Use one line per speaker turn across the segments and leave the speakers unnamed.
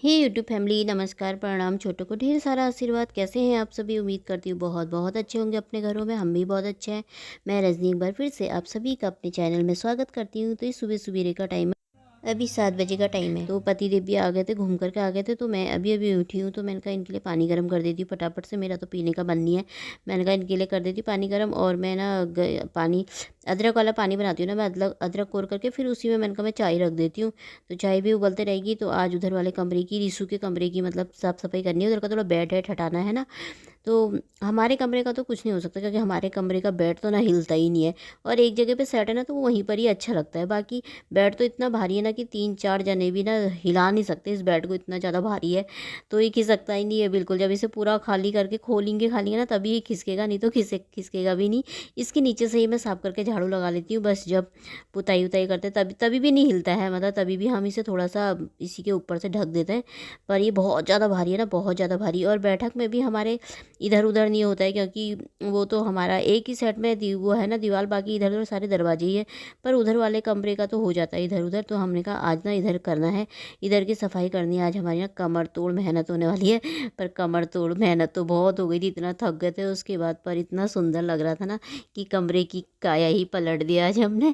हे YouTube family, नमस्कार, प्रणाम, छोटों को ढेर सारा आशीर्वाद। कैसे हैं आप सभी? उम्मीद करती हूँ बहुत बहुत अच्छे होंगे अपने घरों में। हम भी बहुत अच्छे हैं। मैं रजनी एक बार फिर से आप सभी का अपने चैनल में स्वागत करती हूँ। तो इस सुबह सुबेरे का टाइम है, अभी 7 बजे का टाइम है। तो पति देव भी आ गए थे, घूम करके आ गए थे। तो मैं अभी अभी उठी हूँ, तो मैंने कहा इनके लिए पानी गर्म कर देती हूँ फटाफट से। मेरा तो पीने का मन नहीं है। मैंने कहा इनके लिए कर देती हूँ पानी गर्म। और मैं ना पानी अदरक वाला पानी बनाती हूँ ना, मैं अदरक अदरक कोर करके फिर उसी में मैंने कहा मैं चाय रख देती हूँ। तो चाय भी उबलते रहेगी। तो आज उधर वाले कमरे की, रीशू के कमरे की मतलब साफ़ सफाई करनी है। उधर का थोड़ा बेड है, हटाना है ना। तो हमारे कमरे का तो कुछ नहीं हो सकता, क्योंकि हमारे कमरे का बेड तो ना हिलता ही नहीं है। और एक जगह पे सेट है ना, तो वो वहीं पर ही अच्छा लगता है। बाकी बेड तो इतना भारी है ना कि 3-4 जने भी ना हिला नहीं सकते इस बेड को, इतना ज़्यादा भारी है। तो ये खिसकता ही नहीं है बिल्कुल। जब इसे पूरा खाली करके खोलेंगे ना, तभी ये खिसकेगा, नहीं तो खिसकेगा भी नहीं। इसके नीचे से ही मैं साफ करके झाड़ू लगा लेती हूँ बस। जब पुताई उताई करते तभी तभी भी नहीं हिलता है, मतलब तभी भी हम इसे थोड़ा सा इसी के ऊपर से ढक देते हैं। पर ये बहुत ज़्यादा भारी है ना, बहुत ज़्यादा भारी। और बैठक में भी हमारे इधर उधर नहीं होता है, क्योंकि वो तो हमारा एक ही सेट में वो है ना दीवार, बाकी इधर उधर सारे दरवाजे ही है। पर उधर वाले कमरे का तो हो जाता है इधर उधर। तो हमने कहा आज ना इधर करना है, इधर की सफाई करनी है। आज हमारी ना कमर तोड़ मेहनत होने वाली है। पर कमर तोड़ मेहनत तो बहुत हो गई थी, इतना थक गए थे उसके बाद। पर इतना सुंदर लग रहा था ना कि कमरे की काया ही पलट दिया आज हमने।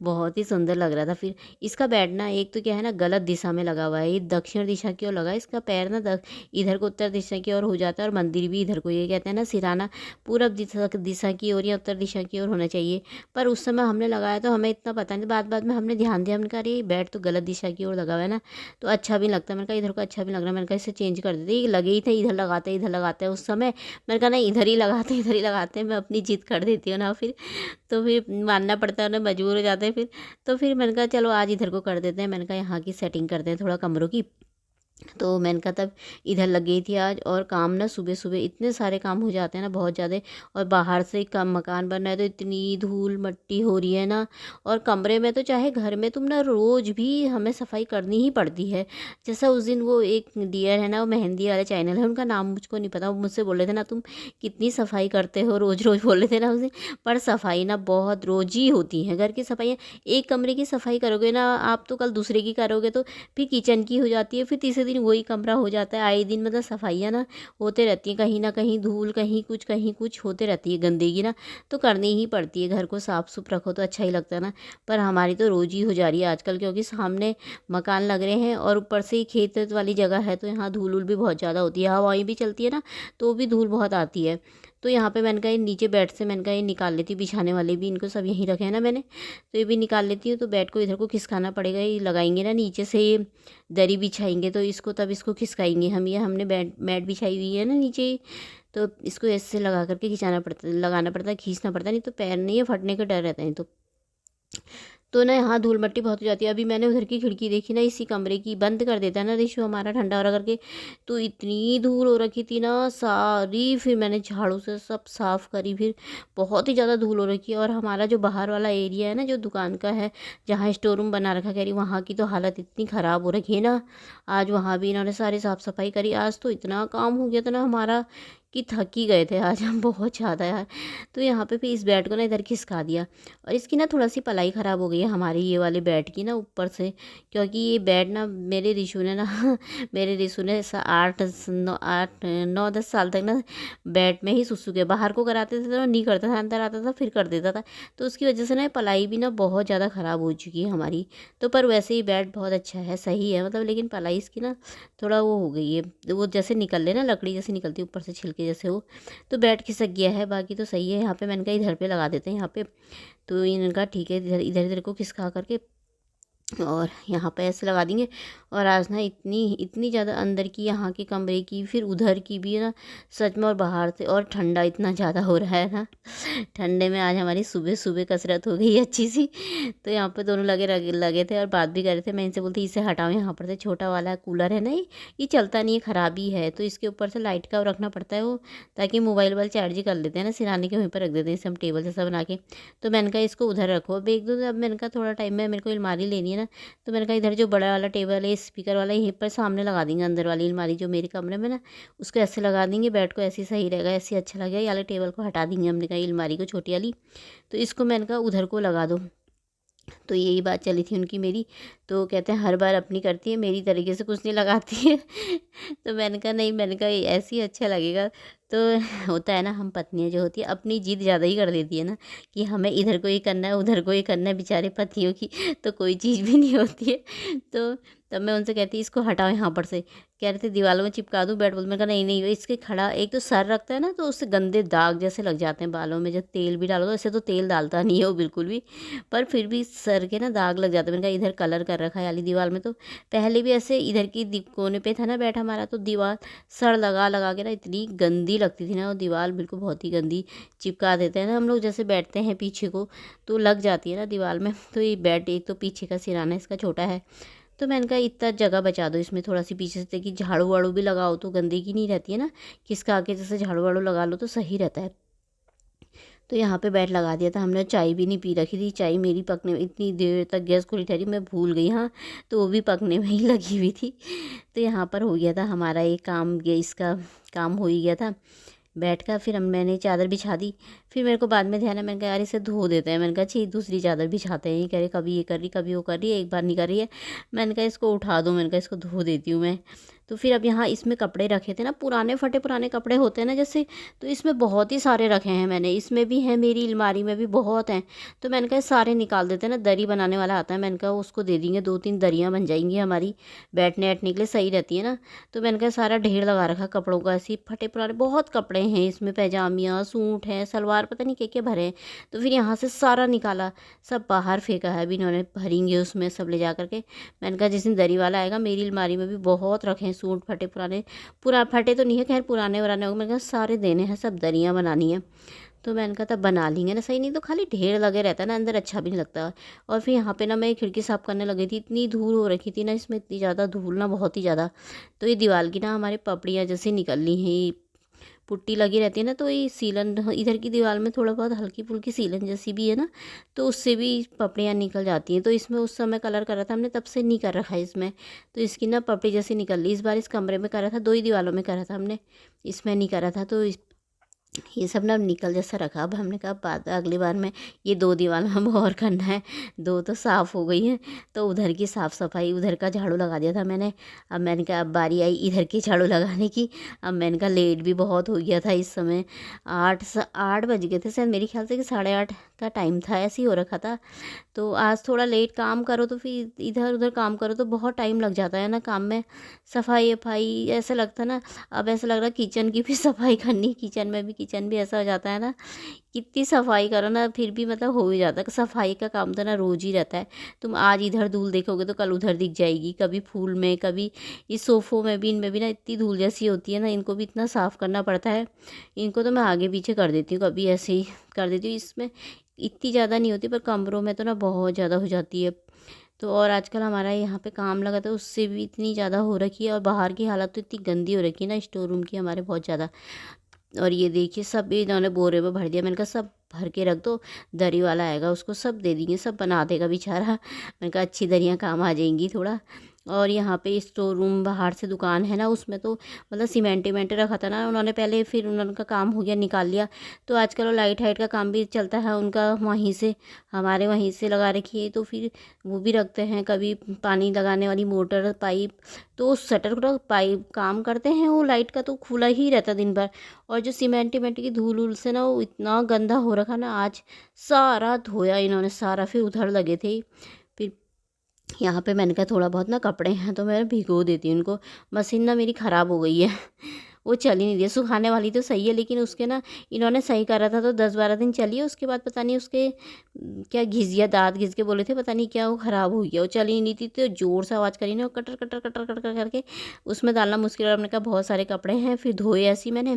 बहुत ही सुंदर लग रहा था। फिर इसका बैठना एक तो क्या है ना, गलत दिशा में लगा हुआ है। ये दक्षिण दिशा की ओर लगा है। इसका पैर ना इधर को उत्तर दिशा की ओर हो जाता है, और मंदिर भी इधर को, ये कहते हैं ना सिराना पूरब दिशा की ओर या उत्तर दिशा की ओर होना चाहिए। पर उस समय हमने लगाया तो हमें इतना पता नहीं, बाद बाद में हमने ध्यान दिया, हमने कहा अरे बैट तो गलत दिशा की ओर लगा हुआ है ना, तो अच्छा भी लगता है। मैंने कहा इधर को अच्छा भी लग रहा है, मैंने कहा इसे चेंज कर देते। ये लगे ही थे इधर लगाते हैं उस समय। मैंने कहा नहीं, इधर ही लगाते हैं, मैं अपनी जिद कर देती हूँ ना फिर। तो फिर मानना पड़ता है ना, मजबूर हो जाते हैं फिर। तो फिर मैंने कहा चलो आज इधर को कर देते हैं। मैंने कहा यहाँ की सेटिंग करते हैं थोड़ा कमरों की। तो मैंने कहा तब इधर लग गई थी आज। और काम ना सुबह सुबह इतने सारे काम हो जाते हैं ना, बहुत ज़्यादा। और बाहर से कम मकान बन रहा है, तो इतनी धूल मट्टी हो रही है ना। और कमरे में तो चाहे घर में तुम ना रोज़ भी हमें सफाई करनी ही पड़ती है। जैसा उस दिन वो एक डियर है ना, वो मेहंदी वाले चैनल है, उनका नाम मुझको नहीं पता, वो मुझसे बोल रहे थे ना तुम कितनी सफाई करते हो रोज़ रोज़, बोल रहे थे ना उस दिन। पर सफाई ना बहुत रोज़ ही होती है घर की सफाई। एक कमरे की सफाई करोगे ना आप, तो कल दूसरे की करोगे, तो फिर किचन की हो जाती है, फिर तीसरे दिन वही कमरा हो जाता है। आए दिन मतलब सफाइयाँ ना होते रहती हैं, कहीं ना कहीं धूल, कहीं कुछ होते रहती है गंदगी ना। तो करनी ही पड़ती है, घर को साफ सुफ रखो तो अच्छा ही लगता है ना। पर हमारी तो रोज़ ही हो जा रही है आजकल, क्योंकि सामने मकान लग रहे हैं और ऊपर से ही खेत वेत वाली जगह है। तो यहाँ धूल उल भी बहुत ज़्यादा होती है, हवाएं भी चलती है ना, तो भी धूल बहुत आती है। तो यहाँ पे मैंने कहा ये नीचे बेड से मैंने कहा ये निकाल लेती हूँ, बिछाने वाले भी इनको सब यहीं रखे हैं ना मैंने, तो ये भी निकाल लेती हूँ। तो बेड को इधर को खिसकाना पड़ेगा, ये लगाएंगे ना नीचे से, ये दरी बिछाएंगे तो इसको, तब इसको खिसकाएंगे हम। ये हमने बेड मैट बिछाई हुई है ना नीचे ही, तो इसको ऐसे लगा करके खिंचाना पड़ता है, लगाना पड़ता है, खींचना पड़ता है, नहीं तो पैर नहीं है फटने का डर रहता है। तो ना यहाँ धूल मट्टी बहुत हो जाती है। अभी मैंने उधर की खिड़की देखी ना, इसी कमरे की, बंद कर देता है ना रिशु हमारा ठंडा हो रहा करके, तो इतनी धूल हो रखी थी ना सारी। फिर मैंने झाड़ू से सब साफ़ करी, फिर बहुत ही ज़्यादा धूल हो रखी है। और हमारा जो बाहर वाला एरिया है ना, जो दुकान का है, जहाँ स्टोर रूम बना रखा, कह रही वहाँ की तो हालत इतनी ख़राब हो रखी है ना। आज वहाँ भी इन्होंने सारी साफ़ सफाई करी। आज तो इतना काम हो गया था ना हमारा कि थक ही गए थे आज हम बहुत ज़्यादा यार। तो यहाँ पे भी इस बेड को ना इधर खिसका दिया। और इसकी ना थोड़ा सी पलाई ख़राब हो गई है हमारी ये वाले बेड की ना ऊपर से, क्योंकि ये बेड ना मेरे रिशु ने ना मेरे रिशु ने 8 9 10 साल तक ना बेड में ही सुसु के, बाहर को कराते थे तो नहीं करता था, अंदर आता था फिर कर देता था। तो उसकी वजह से ना पलाई भी ना बहुत ज़्यादा ख़राब हो चुकी है हमारी। तो पर वैसे ही बेड बहुत अच्छा है, सही है मतलब, लेकिन पलाई इसकी ना थोड़ा वो हो गई है, वो जैसे निकल ले ना लकड़ी जैसे निकलती है ऊपर से छिलके जैसे वो। तो बेड खिसक गया है, बाकी तो सही है। यहाँ पे मैंने कहा इधर पे लगा देते हैं यहाँ पे। तो इनका ठीक है, इधर इधर इधर को खिसका करके और यहाँ पे ऐसे लगा देंगे। और आज ना इतनी इतनी ज़्यादा अंदर की यहाँ के कमरे की, फिर उधर की भी ना, सच में। और बाहर से और ठंडा इतना ज़्यादा हो रहा है ना, ठंडे में आज हमारी सुबह सुबह कसरत हो गई अच्छी सी। तो यहाँ पे दोनों लगे थे और बात भी कर रहे थे। मैं इनसे बोलती इसे हटाओ यहाँ पर से, छोटा वाला कूलर है ना, ये चलता नहीं है, ख़राबी है। तो इसके ऊपर से लाइट का रखना पड़ता है वो, ताकि मोबाइल वाल चार्ज ही कर लेते हैं ना, सिराने के वहीं पर रख देते हैं इसे हम टेबल जैसा बना के। तो मैंने कहा इसको उधर रखो अब एक दो। अब मैंने कहा थोड़ा टाइम है, मेरे को अलमारी लेनी है ना, तो मैंने कहा इधर जो बड़ा वाला टेबल है स्पीकर वाला, यहीं पर सामने लगा देंगे, अंदर वाली अलमारी जो मेरे कमरे में ना, उसको ऐसे लगा देंगे। बेड को ऐसे सही रहेगा, ऐसे अच्छा लगेगा। ये वाले टेबल को हटा देंगे, हमने कहा अलमारी को छोटी वाली। तो इसको मैंने कहा उधर को लगा दो, तो यही बात चली थी उनकी मेरी। तो कहते हैं हर बार अपनी करती है, मेरी तरीके से कुछ नहीं लगाती है। तो मैंने कहा नहीं, मैंने कहा ऐसे ही अच्छा लगेगा। तो होता है ना, हम पत्नियाँ जो होती है अपनी जिद ज़्यादा ही कर देती है ना, कि हमें इधर को ही करना है उधर को ही करना है, बेचारे पतियों की तो कोई चीज़ भी नहीं होती है। तो तब मैं उनसे कहती इसको हटाओ यहाँ पर से, कह रहे थे दीवारों में चिपका दूँ बैट बॉल। मैंने कहा नहीं नहीं, इसके खड़ा एक तो सर रखता है ना, तो उससे गंदे दाग जैसे लग जाते हैं बालों में, जब तेल भी डालो तो ऐसे तो तेल डालता नहीं है वो बिल्कुल भी, पर फिर भी सर के ना दाग लग जाते हैं। मैंने कहा इधर कलर कर रखा है वाली दीवार में, तो पहले भी ऐसे इधर की कोने पे था ना बैठ हमारा, तो दीवार सर लगा लगा के ना इतनी गंदी लगती थी ना वो दीवार, बिल्कुल बहुत ही गंदी। चिपका देते हैं ना हम लोग, जैसे बैठते हैं पीछे को तो लग जाती है ना दीवार में। तो ये बेड एक तो पीछे का सिराना इसका छोटा है, तो मैंने कहा इतना जगह बचा दो इसमें थोड़ा सी पीछे से, कि झाड़ू वाड़ू भी लगाओ तो गंदगी नहीं रहती है ना, किसका आके जैसे झाड़ू वाड़ू लगा लो तो सही रहता है। तो यहाँ पे बेड लगा दिया था हमने। चाय भी नहीं पी रखी थी, चाय मेरी पकने में इतनी देर तक गैस खुली ठहरी, मैं भूल गई हाँ, तो वो भी पकने में ही लगी हुई थी। तो यहाँ पर हो गया था हमारा ये काम, ये इसका काम हो ही गया था बैठ का। फिर मैंने चादर बिछा दी। फिर मेरे को बाद में ध्यान है, मैंने कहा यार इसे धो देते हैं। मैंने कहा छी, दूसरी चादर बिछाते हैं। ये करे कभी ये कर रही कभी वो कर रही है, एक बार नहीं कर रही है। मैंने कहा इसको उठा दो, मैंने कहा इसको धो देती हूँ मैं। तो फिर अब यहाँ इसमें कपड़े रखे थे ना, पुराने फटे पुराने कपड़े होते हैं ना जैसे, तो इसमें बहुत ही सारे रखे हैं मैंने। इसमें भी हैं, मेरी अलमारी में भी बहुत हैं। तो मैंने कहा सारे निकाल देते हैं ना, दरी बनाने वाला आता है, मैंने कहा उसको दे देंगे, 2-3 दरियाँ बन जाएंगी हमारी, बैठने बैठने के लिए सही रहती है ना। तो मैंने कहा सारा ढेर लगा रखा कपड़ों का, ऐसे फटे पुराने बहुत कपड़े हैं इसमें, पैजामियाँ सूट हैं सलवार पता नहीं क्या भरे हैं। तो फिर यहाँ से सारा निकाला, सब बाहर फेंका है, अभी इन्होंने भरेंगे उसमें सब ले जा करके। मैंने कहा जिस दिन दरी वाला आएगा, मेरी अलमारी में भी बहुत रखे हैं सूट फटे पुराने, पूरा फटे तो नहीं है खैर, पुराने वराने हो। मैंने कहा सारे देने हैं, सब दरियाँ बनानी है। तो मैंने कहा तब बना लेंगे ना, सही नहीं तो खाली ढेर लगे रहता है ना अंदर, अच्छा भी नहीं लगता। और फिर यहाँ पे ना मैं खिड़की साफ़ करने लगी थी, इतनी धूल हो रखी थी ना इसमें, इतनी ज़्यादा धूल ना, बहुत ही ज़्यादा। तो ये दीवार की ना हमारे पपड़ियाँ जैसी निकल ली हैं, पुट्टी लगी रहती है ना, तो ये सीलन इधर की दीवार में थोड़ा बहुत हल्की फुल्की सीलन जैसी भी है ना, तो उससे भी पपड़ियाँ निकल जाती हैं। तो इसमें उस समय कलर कर रहा था हमने, तब से नहीं कर रखा है इसमें, तो इसकी ना पपड़ी जैसी निकल ली। इस बार इस कमरे में करा था, 2 ही दीवारों में करा था हमने, इसमें नहीं करा था। तो ये सब ना निकल जैसा रखा। अब हमने कहा बात अगली बार में ये 2 दीवार हम और करना है, 2 तो साफ़ हो गई हैं। तो उधर की साफ़ सफाई, उधर का झाड़ू लगा दिया था मैंने। अब मैंने कहा अब बारी आई इधर की झाड़ू लगाने की। अब मैंने कहा लेट भी बहुत हो गया था इस समय, 8 बज गए थे शायद, मेरे ख्याल से कि 8:30 का टाइम था, ऐसे ही हो रखा था। तो आज थोड़ा लेट काम करो तो फिर इधर उधर काम करो तो बहुत टाइम लग जाता है ना काम में, सफाई वफाई ऐसा लगता ना। अब ऐसा लग रहा किचन की भी सफाई करनी, किचन भी ऐसा हो जाता है ना, कितनी सफाई करो ना फिर भी मतलब हो ही जाता है। सफाई का काम तो ना रोज़ ही रहता है। तुम आज इधर धूल देखोगे तो कल उधर दिख जाएगी, कभी फूल में कभी इस सोफ़ों में भी, इनमें भी ना इतनी धूल जैसी होती है ना, इनको भी इतना साफ़ करना पड़ता है। इनको तो मैं आगे पीछे कर देती हूँ, कभी ऐसे ही कर देती हूँ। इसमें इतनी ज़्यादा नहीं होती, पर कमरों में तो ना बहुत ज़्यादा हो जाती है। तो और आजकल हमारा यहाँ पे काम लगा था, उससे भी इतनी ज़्यादा हो रखी है। और बाहर की हालत तो इतनी गंदी हो रखी है ना स्टोर रूम की हमारे, बहुत ज़्यादा। और ये देखिए सब इन्होंने बोरे में भर दिया। मैंने कहा सब भर के रख दो, दरी वाला आएगा उसको सब दे देंगे, सब बना देगा बेचारा। मैंने कहा अच्छी दरियाँ काम आ जाएंगी थोड़ा। और यहाँ पे स्टोर रूम बाहर से दुकान है ना, उसमें तो मतलब सीमेंट वीमेंट रखा था ना उन्होंने पहले, फिर उनका काम हो गया निकाल लिया। तो आजकल वो लाइट हाइट का काम भी चलता है उनका वहीं से, हमारे वहीं से लगा रखी है। तो फिर वो भी रखते हैं, कभी पानी लगाने वाली मोटर पाइप, तो उस शटर का पाइप काम करते हैं, वो लाइट का तो खुला ही रहता दिन भर। और जो सीमेंट वीमेंट की धूल उल से ना वो इतना गंदा हो रखा ना, आज सारा धोया इन्होंने सारा, फिर उधर लगे थे। फिर यहाँ पे मैंने कहा थोड़ा बहुत ना कपड़े हैं तो मैं भिगो देती हूँ उनको। मशीन ना मेरी ख़राब हो गई है, वो चल ही नहीं रही है। सुखाने वाली तो सही है, लेकिन उसके ना इन्होंने सही करा था तो 10-12 दिन चली है, उसके बाद पता नहीं उसके क्या घिस गया, दांत घिस के बोले थे, पता नहीं क्या वो ख़राब हो गया, वो चल ही नहीं थी। तो ज़ोर से आवाज़ करी ना, कटर कटर कटर कटर करके उसमें डालना मुश्किल। और हमने कहा बहुत सारे कपड़े हैं, फिर धोए ऐसे ही मैंने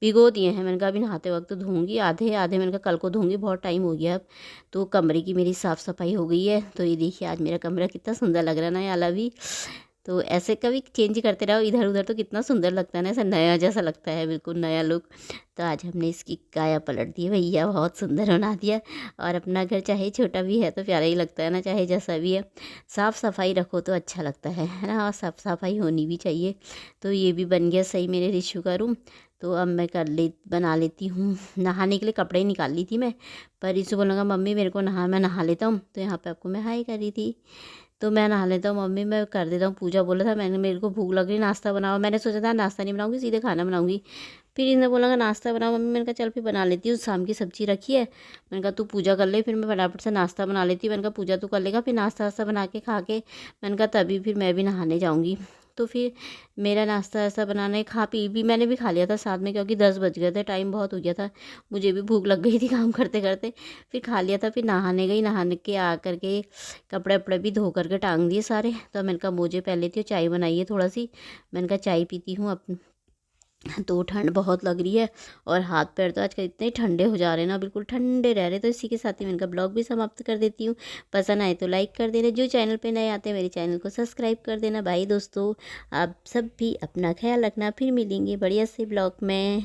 भिगो दिए हैं। मैंने कहा अभी नहाते वक्त तो धोऊंगी, आधे आधे मैंने कहा कल को धोऊंगी, बहुत टाइम हो गया अब। तो कमरे की मेरी साफ़ सफाई हो गई है। तो ये देखिए आज मेरा कमरा कितना सुंदर लग रहा है ना, ये वाला भी। तो ऐसे कभी चेंज करते रहो इधर उधर तो कितना सुंदर लगता है ना, ऐसा नया जैसा लगता है, बिल्कुल नया लुक। तो आज हमने इसकी काया पलट दी भैया, बहुत सुंदर बना दिया। और अपना घर चाहे छोटा भी है तो प्यारा ही लगता है ना, चाहे जैसा भी है, साफ़ सफाई रखो तो अच्छा लगता है ना, और साफ़ सफाई होनी भी चाहिए। तो ये भी बन गया सही मेरे रिशु का रूम। तो अब मैं बना लेती हूँ। नहाने के लिए कपड़े ही निकाल ली थी मैं, पर इसे बोलूँगा मम्मी मेरे को मैं नहा लेता हूँ। तो यहाँ पे आपको मैं हाय कर रही थी। तो मैं नहा लेता हूँ मम्मी, मैं कर देता हूँ पूजा। बोला था मैंने मेरे को भूख लग रही, नाश्ता बनाओ। मैंने सोचा था नाश्ता नहीं बनाऊँगी, सीधे खाना बनाऊँगी। फिर इन्होंने बोला नाश्ता बनाओ मम्मी। मैंने कहा चल फिर बना लेती हूँ, शाम की सब्जी रखी है। मैंने कहा तू पूजा कर ले, फिर मैं फटाफट से नाश्ता बना लेती हूँ। मैंने कहा पूजा तू कर लेगा, फिर नाश्ता वास्ता बना के खा के मैंने कहा तभी फिर मैं भी नहाने जाऊँगी। तो फिर मेरा नाश्ता ऐसा बनाने खा पी भी मैंने भी खा लिया था साथ में, क्योंकि 10 बज गए थे, टाइम बहुत हो गया था। मुझे भी भूख लग गई थी काम करते करते। फिर खा लिया था, फिर नहाने गई। नहाने के आ करके कपड़े वपड़े भी धो करके टांग दिए सारे। तो मैंने कहा मुझे पहले थी चाय बनाई है थोड़ा सी, मैंने कहा चाय पीती हूँ अपन। तो ठंड बहुत लग रही है और हाथ पैर तो आजकल इतने ठंडे हो जा रहे हैं ना, बिल्कुल ठंडे रह रहे। तो इसी के साथ ही मैं इनका ब्लॉग भी समाप्त कर देती हूँ। पसंद आए तो लाइक कर देना, जो चैनल पे नए आते हैं मेरे चैनल को सब्सक्राइब कर देना। भाई दोस्तों, आप सब भी अपना ख्याल रखना, फिर मिलेंगे बढ़िया से ब्लॉग में।